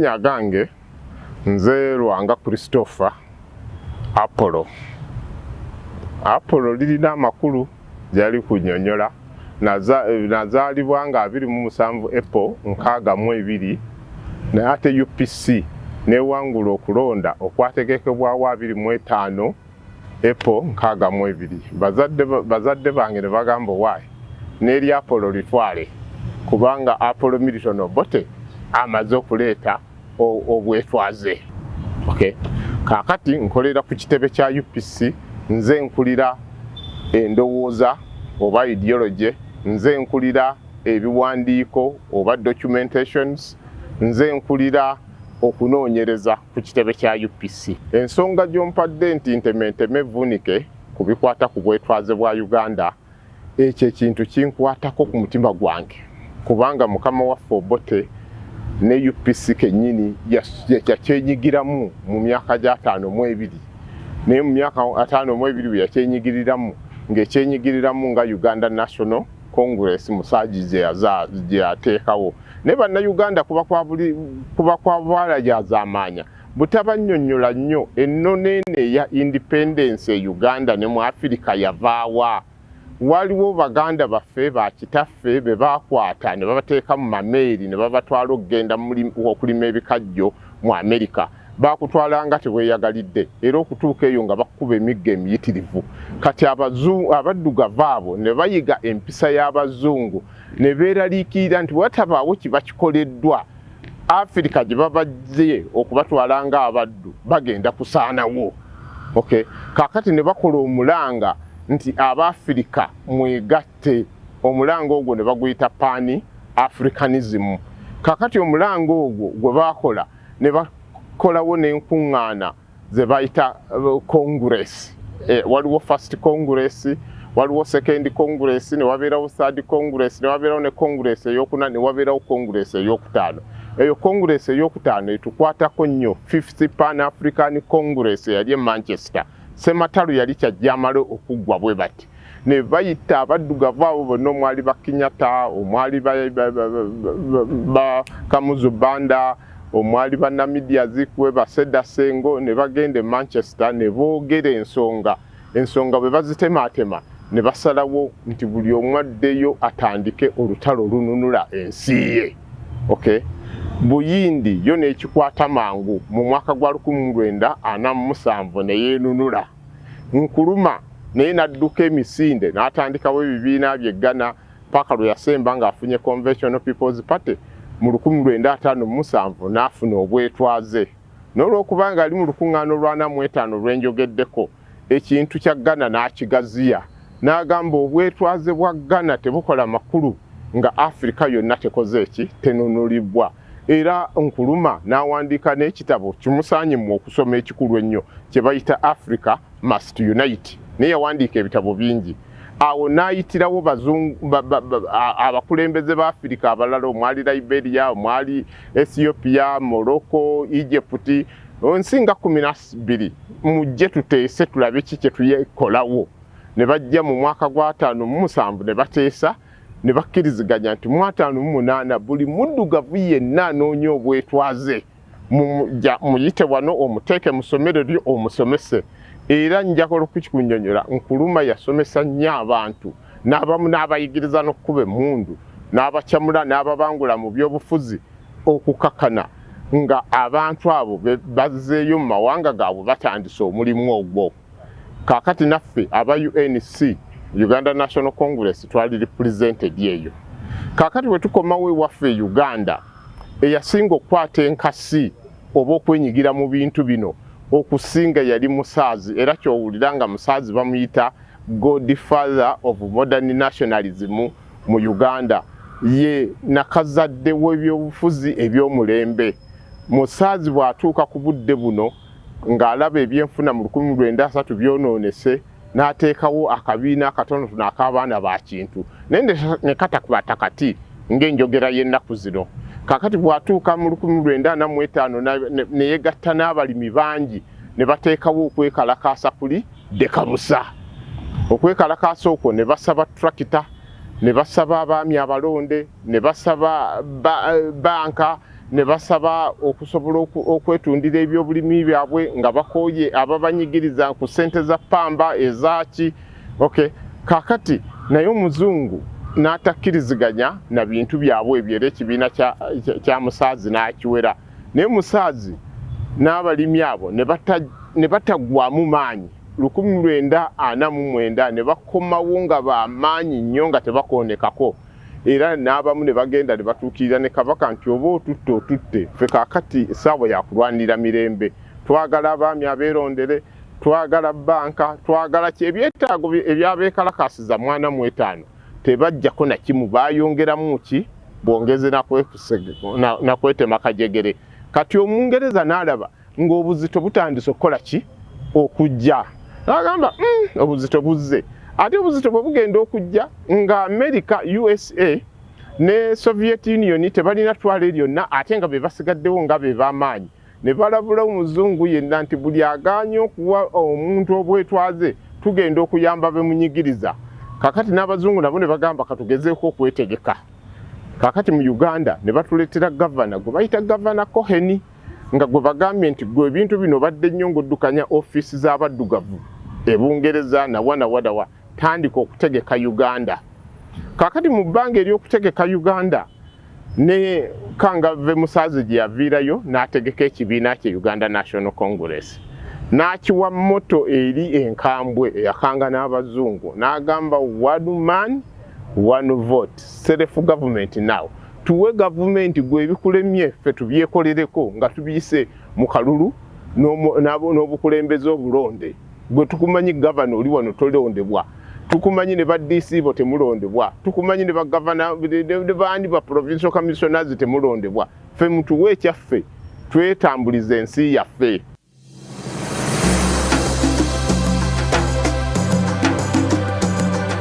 Amannya gange nze Lwanga Christopher Apollo lirina amakulu gyali kunnyonnyola. Nazaalibwa nga 27 April 62 naye ate UPC newangula okulonda okwategekebwawo 25 April 62. Bazadde bange ne bagamba waayi n'eri Apollo litwale kubanga Apollo Milton Obote amaze okuleeta obwetwaze. Okay. Kakati nkolera ku kitebe kya UPC, nze nkulira endowooza oba ideology, nze nkulira ebiwandiiko oba documentations, nze nkulira okunoonyereza ku kitebe kya UPC. Ensonga gy'ompadde nti ntementeme vunike ku bikwata ku bwetwaze bwa Uganda, ekyo ekintu kinkwatako ku mutima gwange kubanga mukama waffe Obote ne UPC kennyini yakyenyigiramu mu myaka gya 52 naye mu myaka 52 yakyenyigiriramu ng'ekyenyigiriramu nga Uganda National Congress musaaji gye yateekawo ne bannayuganda kuba kwa bwala gyazaamaanya butabannyonnyola nnyo ennoneene ya independence e Uganda ne mu Afirika yavaawa. Waliwo baganda baffe bakitaffe be bakwata ne babateeka mu mameeri ne babatwala okugenda okulima ebikajjo mu Amerika. Bakutwala nga teweeyagalidde era okutuuka eyo nga bakuba emigga emiyitirivu. Kati abaddugavu abo ne bayiga empisa y'Abazungu ne beeraliikirira nti watabaawo kiba kikoleddwa Afirika gye babajje okubatwala nga abaddu bagenda kusaanawo. Okay. Kakati ne bakola omulanga nti Abafirika mwegatte, omulanga ogwo ne baguyita Pan Africanism. Kakati omulanga ogwo gwe bakola ne bakolawo n'enkuŋŋaana ze bayita Congress. Waliwo First Congress, waliwo Second Congress, ne wabeerawo Third Congress, ne wabeerawo ne Congress ey'okuna, ne wabeerawo Congress ey'okutaano. Eyo Congress ey'okutaano etukwatako nnyo 50th Pan African Congress eyali e Manchester. Sematalu yali kyajja amale okuggwa bwe bati. Ne bayita abaddugavu abo bonna omwali Bakinyata, omwali ba Kamuzu Banda, omwali ba Namidia Zikwe, Baseda Sengo, ne bagenda e Manchester ne boogera ensonga bwe bazitematema ne basalawo nti buli omu addeyo atandike olutalo olununula ensi ye. Okay. Buyindi yo n'ekikwata mangu mu mwaka gwa 1947 ne yeenunula. Nkuluma naye n'adduka emisinde n'atandikawo ebibiina by'eggana paka lwe yasemba ng'afunye Conventional People's Party mu 1957 n'afuna obwetwaze. N'olwokubanga ali mu lukuŋŋaana olw'Anamwetaano lwenjogeddeko, ekintu kya Ghana n'akigaziya n'agamba obwetwaze bwa Ghana tebukola makulu nga Afirika yonna tekoze eki tenunulibwa. Era Nkuluma n'awandiika n'ekitabo kimusaanye mu okusoma ekikulu ennyo kye bayita Africa Must Unite. Naye yawandiika ebitabo bingi. Awo n'ayitirawo abakulembeze ba Afirika abalala, omwali Liberia, omwali Ethiopia, Morocco, Egypt, nsinga 12 mujje tuteese tulabe ki kye tuyekolawo. Ne bajja mu mwaka gwa 57 ne bateesa ne bakkiriziganya nti mu 58 buli muddugavu yenna anoonya obwetwaze muyite wano omuteeke mu ssomero lyo omusomese. Era njakola okukikunnyonnyola, Nkuluma yasomesa nnyo abantu n'abamu n'abayigiriza n'okkuba emmundu n'abakyamula n'ababangula mu byobufuzi okukakana nga abantu abo bazzeeyo mu mawanga gaabwe batandise omulimu ogwo. Kaakati naffe aba UNC, Uganda National Congress, twali represented yeyo. Kaakati bwe tukomawo ewaffe Uganda, eyasinga okukwata enkasi oba okwenyigira mu bintu bino okusinga yali Musaazi, era kyowulira nga Musaazi bamuyita Godfather of Modern Nationalism mu Uganda. Ye nakazadde w'ebyobufuzi eby'omulembe. Musaazi bw'atuuka ku budde buno ng'alaba ebyenfuna mu 1930 byonoonese n'ateekawo akabiina akatonotono ak'abaana ba kintu. Naye ne katakwata kati ng'enjogera y'ennaku zino. Kakati bw'atuuka mu 1945 ne yegatta n'abalimi bangi ne bateekawo okwekalakaasa kuli dekabusa. Okwekalakaasa okwo ne basaba tractor, ne basaba abaami abalonde, ne basaba banka, ne basaba okusobola okwetundira ebyobulimi byabwe nga bakooye ababanyigiriza ku ssente za ppamba ezaki. Okay, kakati naye omuzungu n'atakkiriziganya na bintu byabwe ebyo era ekibiina kya musaazi n'akiwera. Naye musaazi n'abalimi abo ne bataggwamu maanyi 1949 ne bakomawo nga bamaanyi nnyo nga tebakoonekako. Era n'abamu ne bagenda ne batuukirira ne kabaka nti oba otutte ffe kaakati essaawa yakulwanirira mirembe, twagala abaami abeerondere, twagala banka, twagala ki ebyetaago ebyabeekalakasiza 45 tebajjako na kimu, baayongeramu ki bwongeze nakwetema kajegere. Kati Omungereza n'alaba ng'obuzito butandise okukola ki okujja, n'agamba obuzito buzze. Ate obuzito bwe bugenda okujja nga America, USA ne Soviet Union tebalina twala eryonna ate nga be basigaddewo nga be b'amaanyi, ne balabula omuzungu yenna nti buli agaanye okuwa omuntu obwetwaze tugenda okuyamba bemunyigiriza. Kakati n'abazungu nabo ne bagamba katugezeeko okwetegeka. Kakati mu Uganda ne batuleetera gavana gwe bayita gavana Cohen, nga gwe bagambye nti gwe ebintu bino badde nnyo ng'oddukanya ofiisi z'abaddugavu Ebungereza nawadawa tandika okutegeka Uganda. Kakati mu bbanga ery'okutegeka Uganda ne Kangave Musaazi gye yaviirayo n'ategeka ekibiina kye Uganda National Congress, n'akiwa motto eri enkambwe eyakanga n'abazungu, n'agamba one man one vote, self government now. Tuwe government gwe ebikulemye ffe tubyekolereko nga tubiyise mu kalulu n'obukulembeze obulonde. Gwe tukumanyi gavana oli wano tolondebwa, tukumanyi ne ba DC bo temulondebwa, tukumanyi ne ba gavana ne baandi ba provincial commissioners temulondebwa. Ffe mutuwe ekyaffe twetambulize ensi yaffe.